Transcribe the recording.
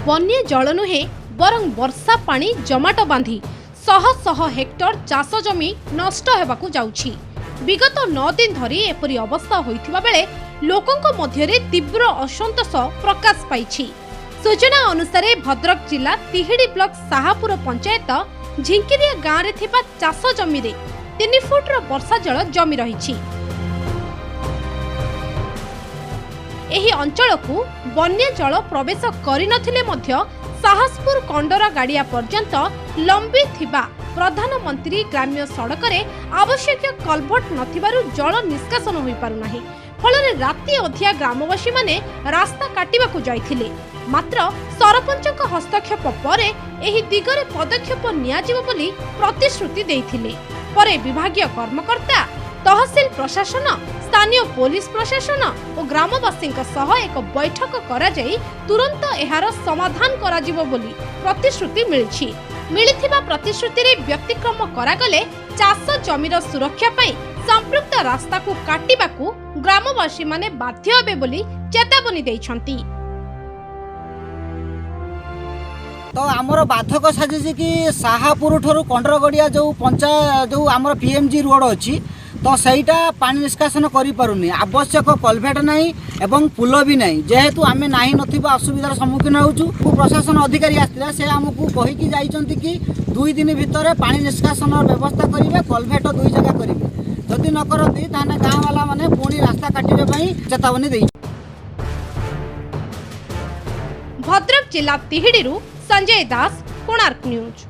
बन्या जल नुहे बरं वर्षा पानी जमाट बांधी शह शह हेक्टर चाष जमी नष्ट हेबाकु जाउछि। विगत 9 दिन धरी एपरी अवस्था होइथिबा बेले लोकंक मध्यरे तीव्र असंतोष प्रकाश पाइछि। सूचना अनुसार भद्रक जिला तिहिडी ब्लॉक साहापुर पंचायत झिंकिरिया गाँव रे थिबा चाष जमी रे 3 फुट वर्षा जल जमी रहिछि। एही अंचल को बन्या जल प्रवेश करिनथिले मध्य साहसपुर कंडरा गाड़िया पर्यंत लंबी थिबा प्रधानमंत्री ग्राम्य सड़क रे आवश्यक कलभट नथिबारु जल निष्कासन होई पारु नाही। फलरे राति अधिया ग्रामवासी माने रास्ता काटिबाकु जाइथिले, मात्र सरपंचक हस्तक्षेप परे एही दिगरे पदक्षेप नियाजिबो बोली प्रतिश्रुति देइथिले। परे विभागीय कर्मकर्ता, तहसील प्रशासन, स्थानीय पुलिस प्रशासन और ग्रामवासी सह एक बैठक करा जाई तुरंत एहार समाधान करा जिवो बोली प्रतिश्रुति मिलिछि। मिलिथिबा प्रतिश्रुति रे व्यतिक्रम करागले चाष जमीर सुरक्षा पई संपृक्त रास्ता को काटिबाकू ग्रामवासी माने बाध्य हेबे बोली चेतावनी दैछंती। तो आमर बाधक साजिछि कि साहापुर ठरु कंडरगड़िया जो पंचायत जो आमर पीएमजी रोड अछि तो सहीटा पानी निष्कासन करि पारुनी। आवश्यक कलभेट नहीं एवं पुल भी नहीं, जेहेतु आमे नाही नथिबा असुविधार सम्मुखीन होउछु। प्रशासन अधिकारी आस्थिला से हमकु कहिकि जाइचंती कि 2 दिन भितर पानी निष्कासन व्यवस्था करिवे, कलभेट 2 जगह करिवे। जदि न करती ताने गाँव वाला माने पुणी रास्ता काटिबे पई चेतावनी देइ। भद्रक जिला तिहिडीरू संजय दास, कोणार्क न्यूज।